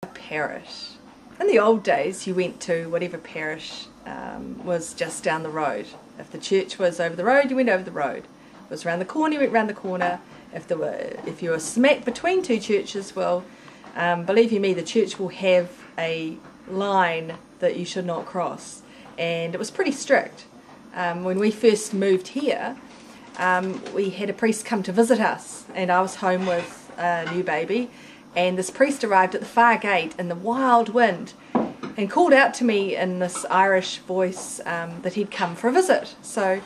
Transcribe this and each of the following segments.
A parish. In the old days, you went to whatever parish was just down the road. If the church was over the road, you went over the road. If it was around the corner, you went round the corner. If you were smack between two churches, well, believe you me, the church will have a line that you should not cross. And it was pretty strict. When we first moved here, we had a priest come to visit us, and I was home with a new baby, and this priest arrived at the far gate in the wild wind and called out to me in this Irish voice that he'd come for a visit. So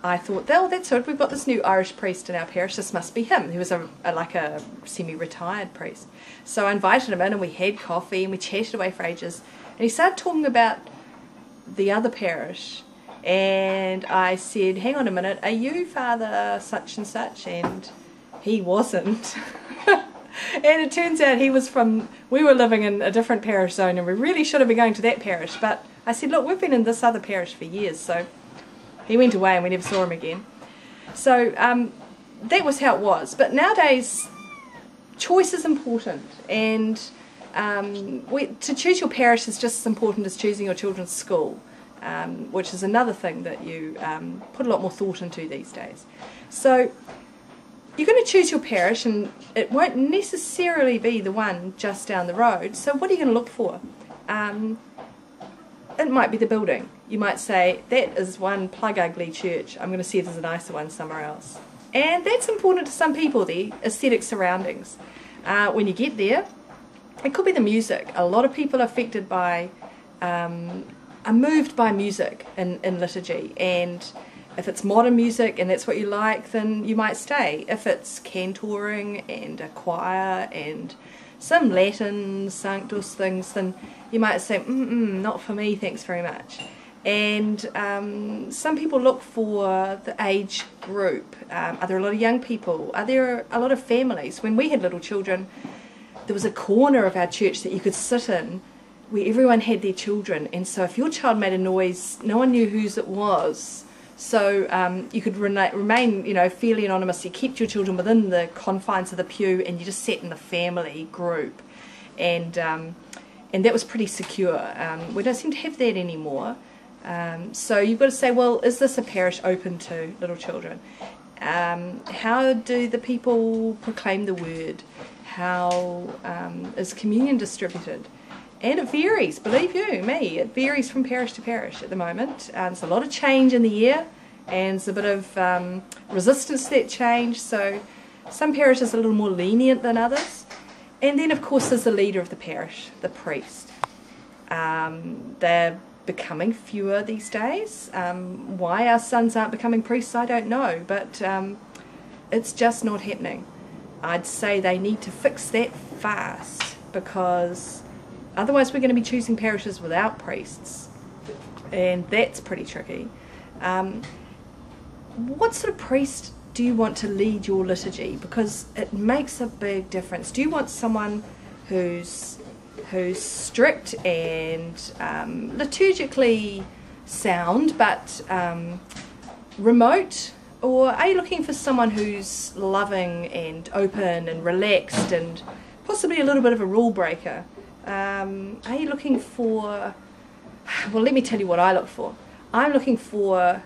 I thought, well, that's it, we've got this new Irish priest in our parish, this must be him. He was like a semi-retired priest. So I invited him in, and we had coffee and we chatted away for ages, and he started talking about the other parish. And I said, hang on a minute, are you Father such and such? And he wasn't. And it turns out we were living in a different parish zone, and we really should have been going to that parish. But I said, look, we've been in this other parish for years. So he went away and we never saw him again. So that was how it was. But nowadays, choice is important. And to choose your parish is just as important as choosing your children's school. Which is another thing that you put a lot more thought into these days. So you're going to choose your parish, and it won't necessarily be the one just down the road. So what are you going to look for? It might be the building. You might say, that is one plug ugly church, I'm going to see if there's a nicer one somewhere else. And that's important to some people, the aesthetic surroundings. When you get there, it could be the music. A lot of people are affected by are moved by music in liturgy, and if it's modern music and that's what you like, then you might stay. If it's cantoring and a choir and some Latin sanctus things, then you might say, not for me, thanks very much. And some people look for the age group. Are there a lot of young people? Are there a lot of families? When we had little children, there was a corner of our church that you could sit in where everyone had their children, and so if your child made a noise, no one knew whose it was. So you could remain, fairly anonymous. You kept your children within the confines of the pew, and you just sat in the family group, and that was pretty secure. We don't seem to have that anymore. So you've got to say, well, is this a parish open to little children? How do the people proclaim the word? How is communion distributed? And it varies, believe you me, it varies from parish to parish at the moment. There's a lot of change in the air, and there's a bit of resistance to that change, so some parishes are a little more lenient than others. And then of course there's the leader of the parish, the priest. They're becoming fewer these days. Why our sons aren't becoming priests, I don't know, but it's just not happening. I'd say they need to fix that fast, because otherwise we're going to be choosing parishes without priests, and that's pretty tricky. What sort of priest do you want to lead your liturgy? Because it makes a big difference. Do you want someone who's strict and liturgically sound but remote? Or are you looking for someone who's loving and open and relaxed and possibly a little bit of a rule breaker? Are you looking for, well, let me tell you what I look for. I'm looking for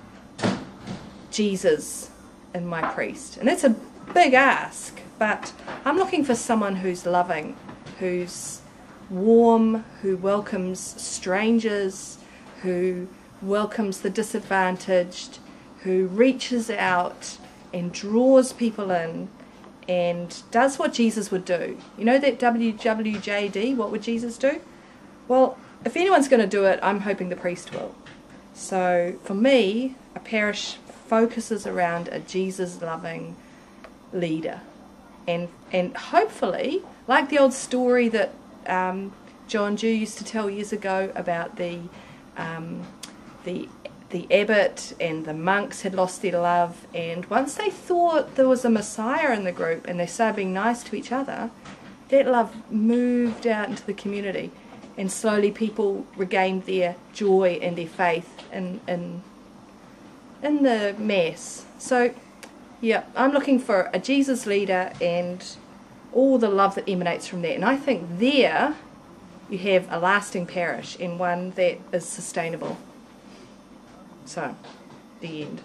Jesus in my priest, and that's a big ask, but I'm looking for someone who's loving, who's warm, who welcomes strangers, who welcomes the disadvantaged, who reaches out and draws people in and does what Jesus would do. You know that WWJD, what would Jesus do? Well, if anyone's going to do it, I'm hoping the priest will. So for me, a parish focuses around a Jesus-loving leader. And hopefully, like the old story that John Dew used to tell years ago about the abbot and the monks had lost their love, and once they thought there was a Messiah in the group and they started being nice to each other, that love moved out into the community, and slowly people regained their joy and their faith in the Mass. So yeah, I'm looking for a Jesus leader and all the love that emanates from that, and I think there you have a lasting parish and one that is sustainable. So, the end.